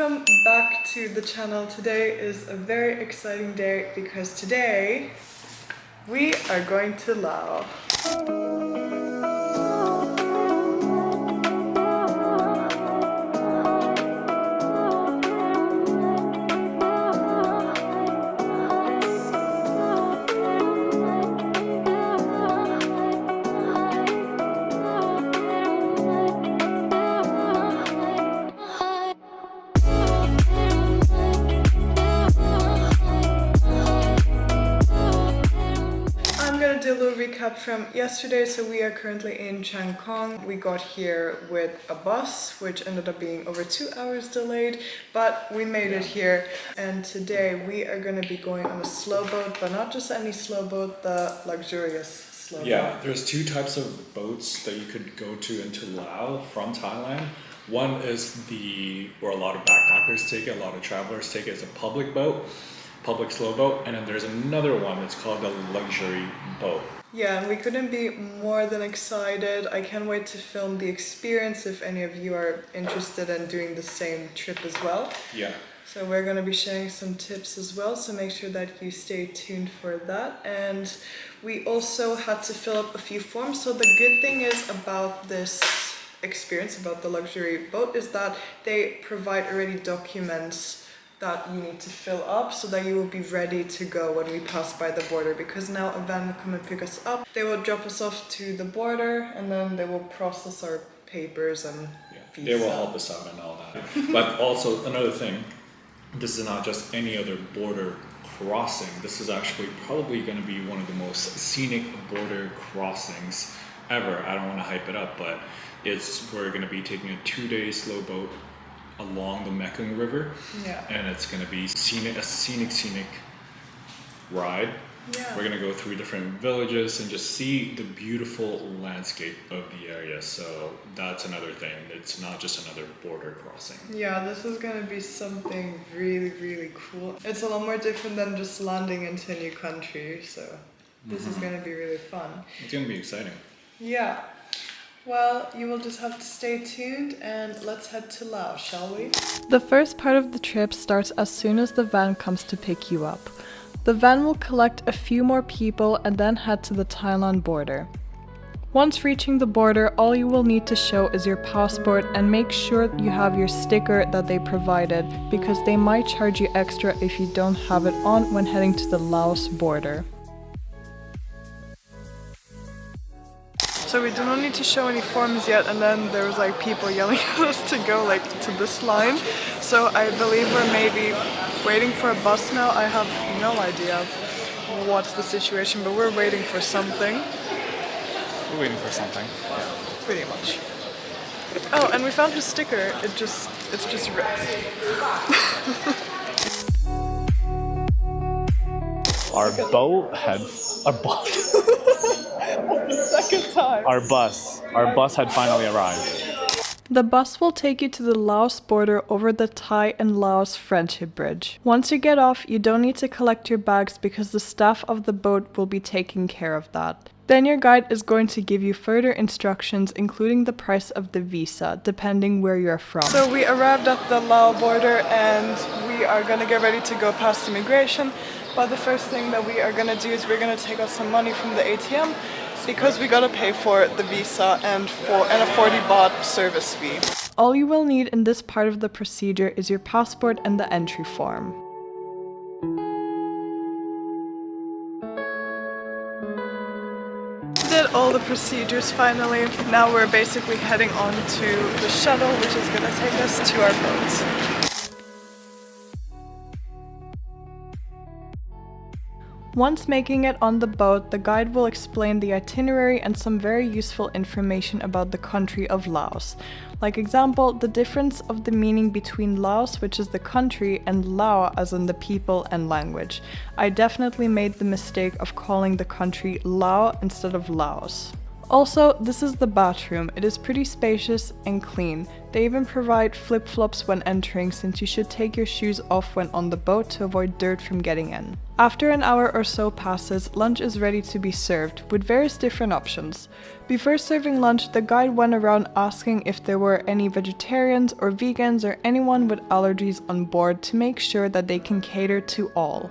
Welcome back to the channel. Today is a very exciting day because today we are going to Laos. Do a little recap from yesterday. So we are currently in Chiang Khong. We got here with a bus which ended up being over 2 hours delayed, but we made it here. And today we are going to be going on a slow boat, but not just any slow boat, the luxurious slow boat. Yeah, there's two types of boats that you could go to into Laos from Thailand. One is where a lot of backpackers take it, a lot of travelers take it. It's a public boat, public slow boat, and then there's another one that's called the luxury boat. Yeah, and we couldn't be more than excited. I can't wait to film the experience if any of you are interested in doing the same trip as well. Yeah. So we're going to be sharing some tips as well, so make sure that you stay tuned for that. And we also had to fill up a few forms. So the good thing is about this experience, about the luxury boat, is that they provide already documents that you need to fill up so that you will be ready to go when we pass by the border, because now a van will come and pick us up. They will drop us off to the border and then they will process our papers and visa. They will help us out and all that. But also another thing, this is not just any other border crossing. This is actually probably going to be one of the most scenic border crossings ever. I don't want to hype it up, but we're going to be taking a 2-day slow boat along the Mekong River, and it's going to be a scenic ride. We're going to go through different villages and just see the beautiful landscape of the area. So that's another thing. It's not just another border crossing. Yeah, this is going to be something really, really cool. It's a lot more different than just landing into a new country. So this is going to be really fun. It's going to be exciting. Yeah. Well, you will just have to stay tuned and let's head to Laos, shall we? The first part of the trip starts as soon as the van comes to pick you up. The van will collect a few more people and then head to the Thailand border. Once reaching the border, all you will need to show is your passport and make sure you have your sticker that they provided, because they might charge you extra if you don't have it on when heading to the Laos border. So we do not need to show any forms yet, and then there was like people yelling at us to go like to this line. So I believe we're maybe waiting for a bus now. I have no idea what's the situation, but we're waiting for something. We're waiting for something. Yeah, pretty much. Oh, and we found the sticker. It's just ripped. Our bus had finally arrived. The bus will take you to the Laos border over the Thai and Laos Friendship Bridge. Once you get off, you don't need to collect your bags because the staff of the boat will be taking care of that. Then your guide is going to give you further instructions, including the price of the visa, depending where you're from. So we arrived at the Laos border and we are going to get ready to go past immigration. But the first thing that we are going to do is we're going to take out some money from the ATM, because we got to pay for the visa and a 40 baht service fee. All you will need in this part of the procedure is your passport and the entry form. Did all the procedures finally. Now we're basically heading on to the shuttle, which is going to take us to our boat. Once making it on the boat, the guide will explain the itinerary and some very useful information about the country of Laos. Like example, the difference of the meaning between Laos, which is the country, and Lao as in the people and language. I definitely made the mistake of calling the country Lao instead of Laos. Also, this is the bathroom. It is pretty spacious and clean. They even provide flip-flops when entering, since you should take your shoes off when on the boat to avoid dirt from getting in. After an hour or so passes, lunch is ready to be served, with various different options. Before serving lunch, the guide went around asking if there were any vegetarians or vegans or anyone with allergies on board to make sure that they can cater to all.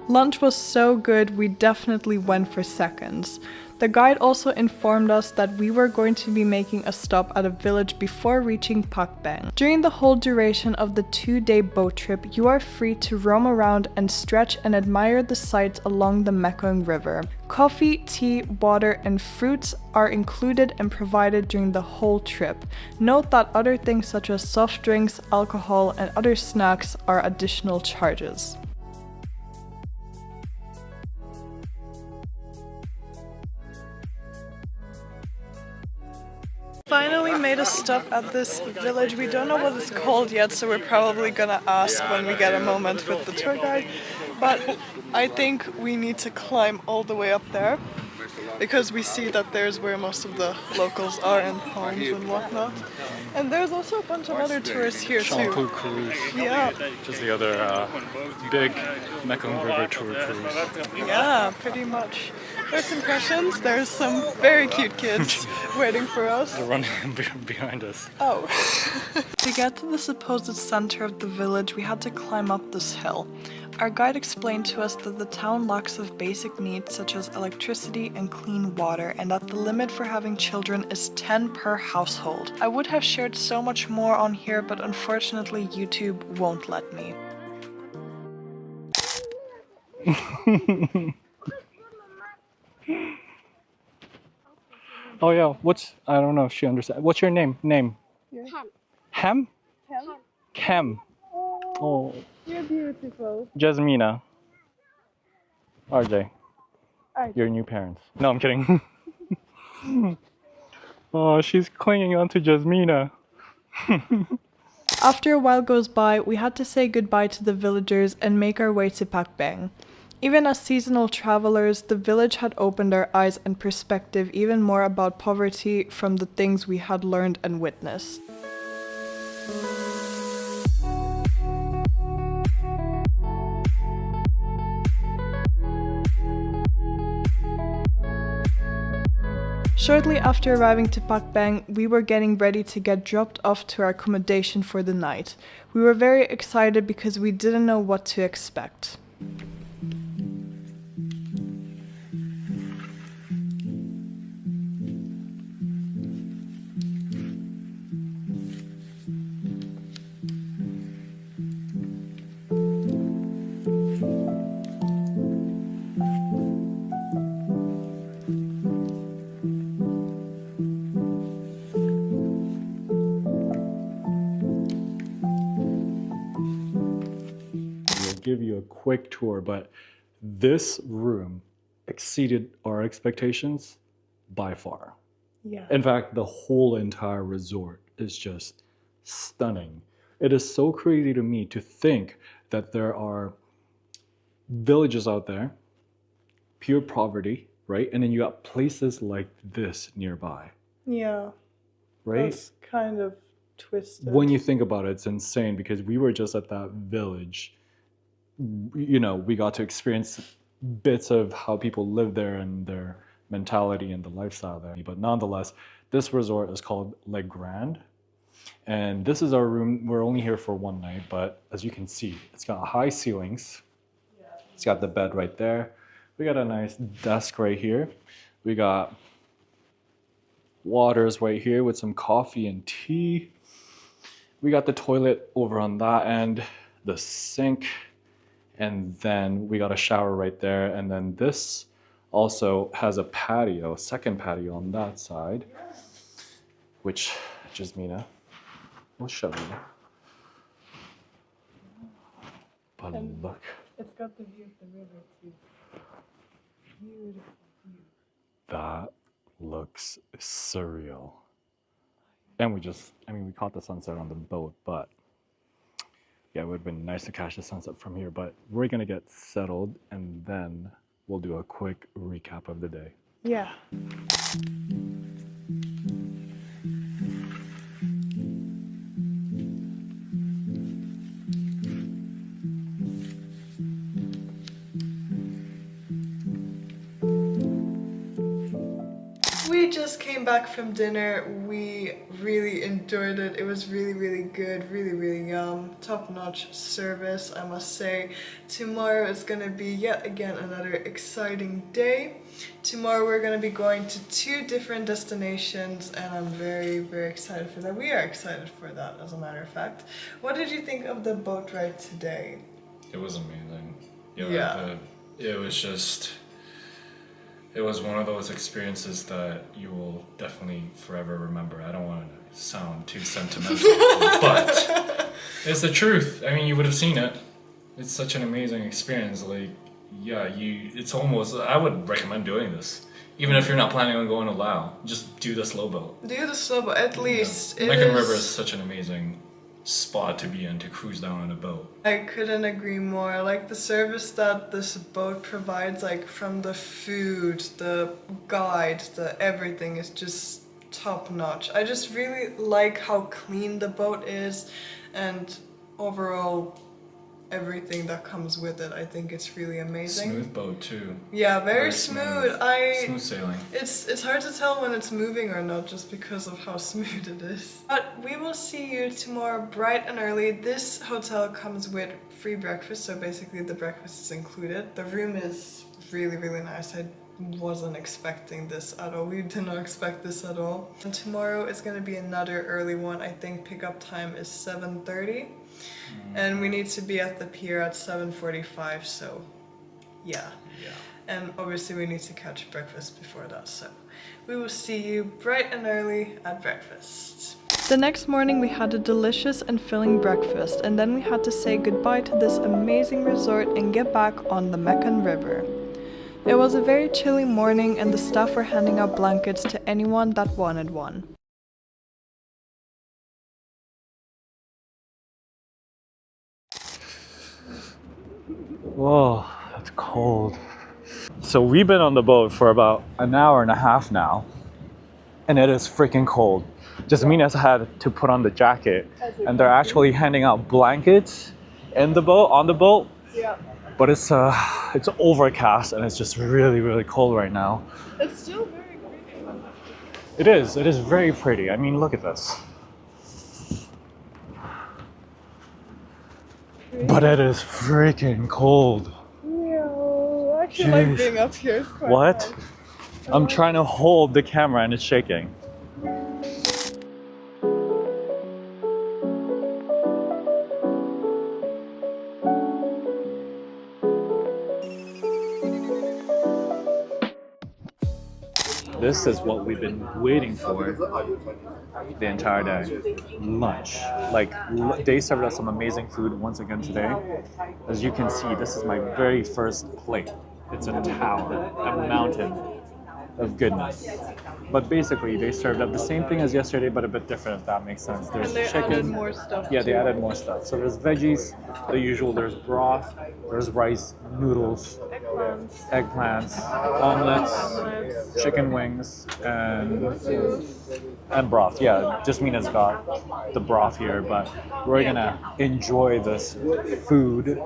Lunch was so good, we definitely went for seconds. The guide also informed us that we were going to be making a stop at a village before reaching Pak Bang. During the whole duration of the 2-day boat trip, you are free to roam around and stretch and admire the sights along the Mekong River. Coffee, tea, water, and fruits are included and provided during the whole trip. Note that other things such as soft drinks, alcohol, and other snacks are additional charges. Finally made a stop at this village. We don't know what it's called yet, so we're probably gonna ask when we get a moment with the tour guide. But I think we need to climb all the way up there because we see that there's where most of the locals are and homes and whatnot. And there's also a bunch of other tourists here too. Cruise. Yeah. Just the other big Mekong River tour cruise. Yeah, pretty much. First impressions, there's some very cute kids waiting for us. They're running behind us. Oh. To get to the supposed center of the village, we had to climb up this hill. Our guide explained to us that the town lacks of basic needs such as electricity and clean water, and that the limit for having children is 10 per household. I would have shared so much more on here, but unfortunately YouTube won't let me. Oh yeah, I don't know if she understands. What's your name? Ham. Ham? Chem. Oh. You're beautiful. Jasmina. RJ. Your new parents. No, I'm kidding. Oh, she's clinging onto Jasmina. After a while goes by, we had to say goodbye to the villagers and make our way to Pak Bang. Even as seasonal travelers, the village had opened our eyes and perspective even more about poverty from the things we had learned and witnessed. Shortly after arriving to Pak Bang, we were getting ready to get dropped off to our accommodation for the night. We were very excited because we didn't know what to expect. Give you a quick tour, but this room exceeded our expectations by far. Yeah. In fact, the whole entire resort is just stunning. It is so crazy to me to think that there are villages out there, pure poverty, right? And then you got places like this nearby, Yeah. right? That's kind of twisted. When you think about it, it's insane because we were just at that village. You know, we got to experience bits of how people live there and their mentality and the lifestyle there. But nonetheless, this resort is called Le Grand. And this is our room. We're only here for one night, but as you can see, it's got high ceilings. It's got the bed right there. We got a nice desk right here. We got waters right here with some coffee and tea. We got the toilet over on that end, the sink. And then we got a shower right there. And then this also has a patio, second patio on that side, which Jasmina will show you. But look. It's got the view of the river too. Beautiful view. That looks surreal. And we caught the sunset on the boat, but yeah, it would have been nice to catch the sunset from here, but we're gonna get settled and then we'll do a quick recap of the day. Yeah. We just came back from dinner. We really enjoyed it. It was really good, really yum. Top-notch service, I must say. Tomorrow is gonna be yet again another exciting day. Tomorrow we're gonna be going to 2 different destinations, and I'm very excited for that. We are excited for that, as a matter of fact. What did you think of the boat ride today? It was amazing. Yeah. It was just. It was one of those experiences that you will definitely forever remember. I don't want to sound too sentimental, but it's the truth. I mean, you would have seen it. It's such an amazing experience. Like, yeah, it's almost. I would recommend doing this, even if you're not planning on going to Laos. Just do the slow boat. Do the slow boat, at least. Yeah. Mekong River is such an amazing spot to be in, to cruise down on a boat. I couldn't agree more. Like the service that this boat provides, like from the food, the guide, the everything is just top notch. I just really like how clean the boat is, and overall everything that comes with it. I think it's really amazing. Smooth boat too. Yeah, very smooth. Smooth sailing. It's hard to tell when it's moving or not just because of how smooth it is. But we will see you tomorrow bright and early. This hotel comes with free breakfast, so basically the breakfast is included. The room is really nice. I wasn't expecting this at all. We did not expect this at all. And tomorrow is going to be another early one. I think pickup time is 7:30. And we need to be at the pier at 7:45, so yeah. And obviously we need to catch breakfast before that, so we will see you bright and early at breakfast. The next morning we had a delicious and filling breakfast, and then we had to say goodbye to this amazing resort and get back on the Mekong River. It was a very chilly morning, and the staff were handing out blankets to anyone that wanted one. Whoa, it's cold. So we've been on the boat for about an hour and a half now, and it is freaking cold. Just Mina's had to put on the jacket, and they're actually handing out blankets in the boat, on the boat. Yeah. But it's overcast, and it's just really cold right now. It's still very pretty. It is very pretty. I mean, look at this. But it is freaking cold. Yeah, I actually Jeez. like being up here. It's quite What? nice. I'm trying to hold the camera and it's shaking. This is what we've been waiting for the entire day. Lunch. Like, they served us some amazing food once again today. As you can see, this is my very first plate. It's a tower, a mountain of goodness. But basically, they served up the same thing as yesterday, but a bit different, if that makes sense. There's And they chicken. added more stuff. Yeah, they too. added more stuff. So there's veggies, the usual. There's broth, there's rice, noodles, eggplants, omelets, chicken wings, and broth. Yeah, just Mina's got the broth here, but we're gonna enjoy this food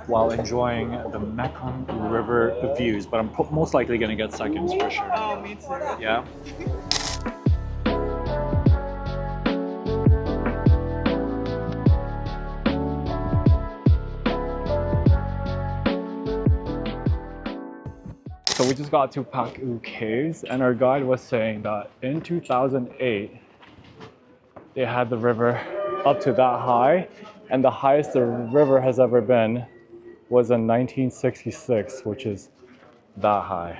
while enjoying the Mekong River views. But I'm most likely gonna get seconds for sure. Oh, me too. Yeah. So we just got to Pak-U Caves, and our guide was saying that in 2008 they had the river up to that high, and the highest the river has ever been was in 1966, which is that high.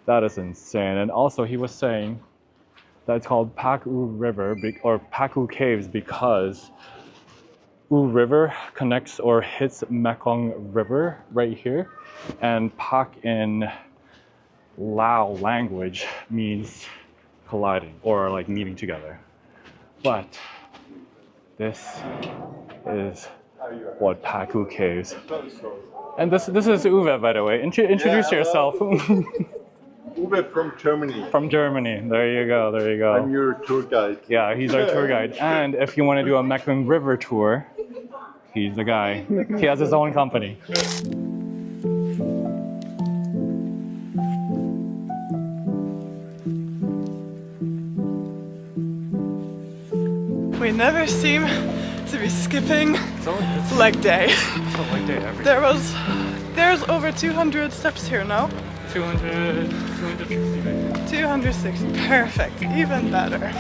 That is insane. And also he was saying that it's called Pak-U River or Pak-U Caves because U River connects or hits Mekong River right here, and Pak in Lao language means colliding or like meeting together. But this is what Pak-U Caves. And this is Uwe, by the way. Introduce yourself. Uwe from Germany. From Germany. There you go. There you go. I'm your tour guide. Yeah, he's our tour guide. And if you want to do a Mekong River tour, he's the guy. He has his own company. never seem to be skipping leg day. It's a leg day every day. There's over 200 steps here now. 260 maybe. 260, perfect, even better.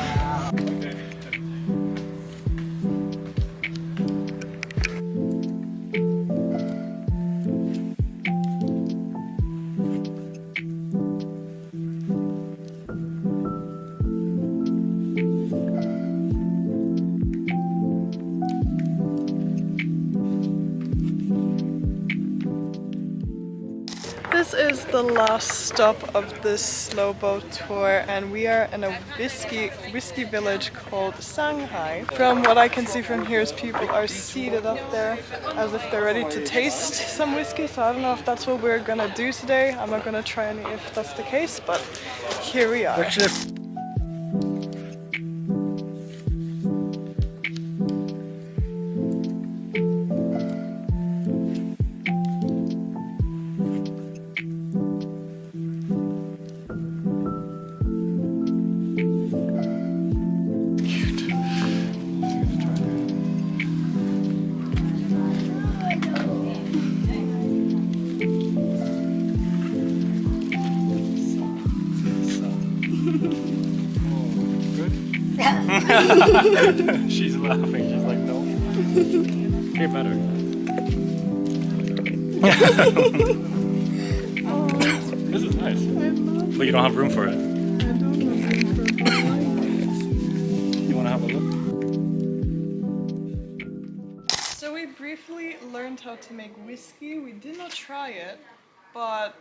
This is the last stop of this slow boat tour, and we are in a whiskey village called Shanghai. From what I can see from here is people are seated up there as if they're ready to taste some whiskey, so I don't know if that's what we're gonna do today. I'm not gonna try any if that's the case, but here we are. She's laughing. She's like, no. Okay, better. This is nice. But you don't have room for it. You want to have a look? So we briefly learned how to make whiskey. We did not try it, but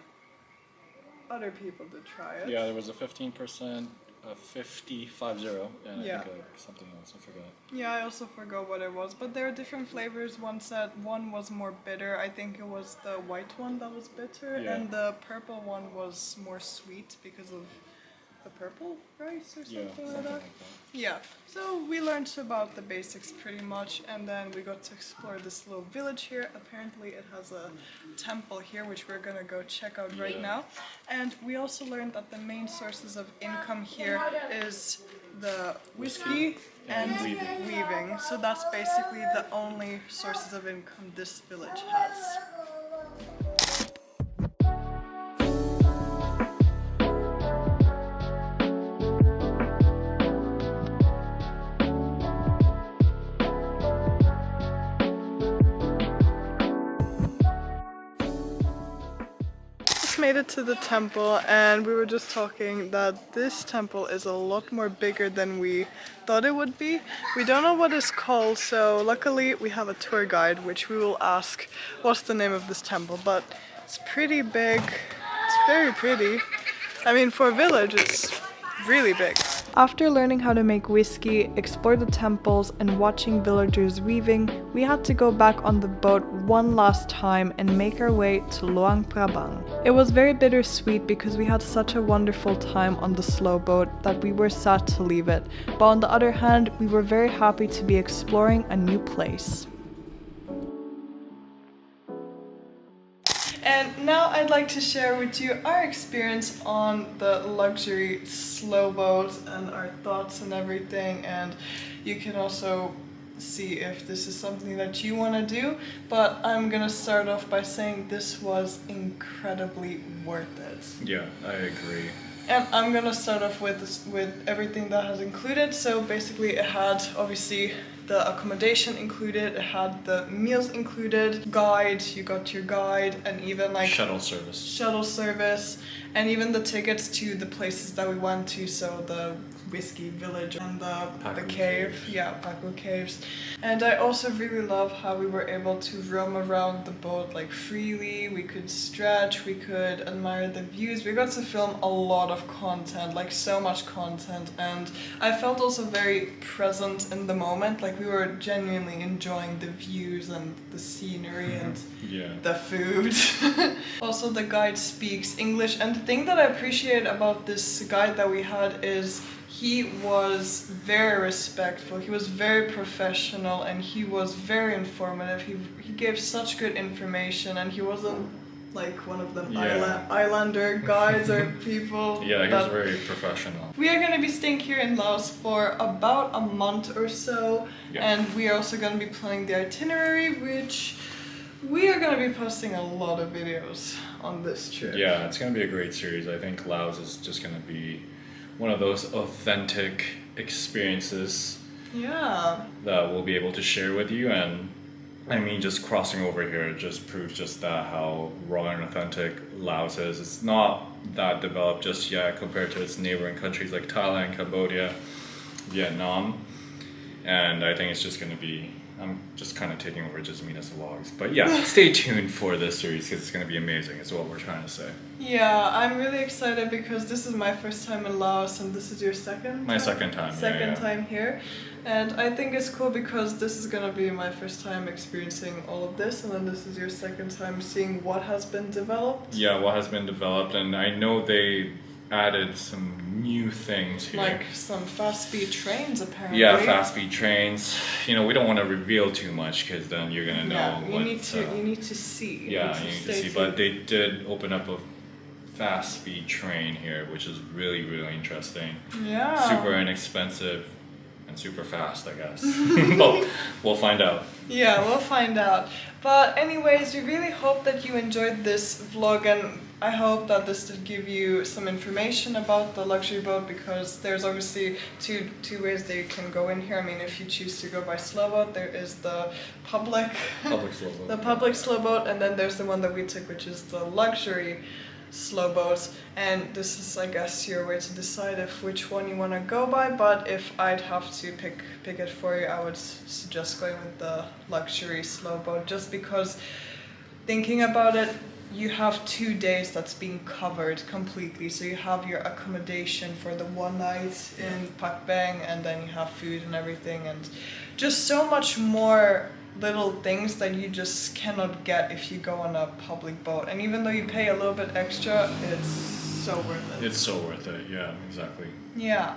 other people did try it. Yeah, there was a 15%, a 50, and Yeah. I think something else. I forgot. Yeah, I also forgot what it was, but there are different flavors. One said one was more bitter. I think it was the white one that was bitter, Yeah. and the purple one was more sweet because of the purple rice or Yeah, something something like that. like that. Yeah, so we learned about the basics pretty much, and then we got to explore this little village here. Apparently it has a temple here, which we're gonna go check out right now. And we also learned that the main sources of income here is the whiskey and weaving. So that's basically the only sources of income this village has. Made it to the temple, and we were just talking that this temple is a lot more bigger than we thought it would be. We don't know what it's called, so luckily we have a tour guide which we will ask what's the name of this temple, but it's pretty big. It's very pretty. I mean, for a village it's really big. After learning how to make whiskey, explore the temples, and watching villagers weaving, we had to go back on the boat one last time and make our way to Luang Prabang. It was very bittersweet because we had such a wonderful time on the slow boat that we were sad to leave it, but on the other hand, we were very happy to be exploring a new place. And now I'd like to share with you our experience on the luxury slow boat and our thoughts and everything, and you can also see if this is something that you want to do, but I'm gonna start off by saying this was incredibly worth it. Yeah, I agree. And I'm gonna start off with everything that has included. So basically it had obviously the accommodation included, it had the meals included, guide, you got your guide, and even like Shuttle service. and even the tickets to the places that we went to, so the whiskey village and the cave, Paco caves. And I also really love how we were able to roam around the boat like freely. We could stretch, we could admire the views. We got to film a lot of content, like so much content, and I felt also very present in the moment, like we were genuinely enjoying the views and the scenery and the food. Also the guide speaks English, and the thing that I appreciate about this guide that we had is he was very respectful, he was very professional, and he was very informative. He gave such good information, and he wasn't like one of them Yeah. islander guides or people. Yeah, he was that- very professional. We are going to be staying here in Laos for about a month or so, Yeah. and we are also going to be planning the itinerary, which we are going to be posting a lot of videos on this trip. Yeah, it's going to be a great series. I think Laos is just going to be one of those authentic experiences Yeah. that we'll be able to share with you. And I mean, just crossing over here just proves just that how raw and authentic Laos is. It's not that developed just yet compared to its neighboring countries like Thailand, Cambodia, Vietnam. And I think it's just going to be, I'm just kind of taking over Jasmina's vlogs. But yeah, stay tuned for this series because it's going to be amazing is what we're trying to say. Yeah, I'm really excited because this is my first time in Laos and this is your second My second time, yeah, Second yeah. time here. And I think it's cool because this is gonna be my first time experiencing all of this, and then this is your second time seeing what has been developed. Yeah, what has been developed, and I know they added some new things here. Like some fast speed trains apparently. Yeah, fast speed trains. You know, we don't want to reveal too much because then you're gonna know Yeah, you what. need to see. Yeah, you need to stay see. tuned. But they did open up a fast speed train here, which is really, really interesting. Yeah. Super inexpensive and super fast, I guess. But we'll find out. Yeah, we'll find out. But anyways, we really hope that you enjoyed this vlog, and I hope that this did give you some information about the luxury boat, because there's obviously two ways that you can go in here. I mean, if you choose to go by slow boat, there is the public Slow boat. the public slow boat, and then there's the one that we took, which is the luxury slow boat. And this is, I guess, your way to decide if which one you want to go by. But if I'd have to pick it for you, I would suggest going with the luxury slow boat, just because thinking about it, you have 2 days that's being covered completely. So you have your accommodation for the one night in Pak Bang, and then you have food and everything, and just so much more little things that you just cannot get if you go on a public boat. And even though you pay a little bit extra, it's so worth it. It's so worth it, yeah, exactly. Yeah.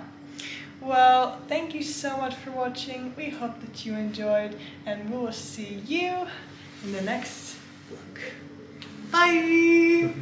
Well, thank you so much for watching. We hope that you enjoyed, and we will see you in the next vlog. Bye!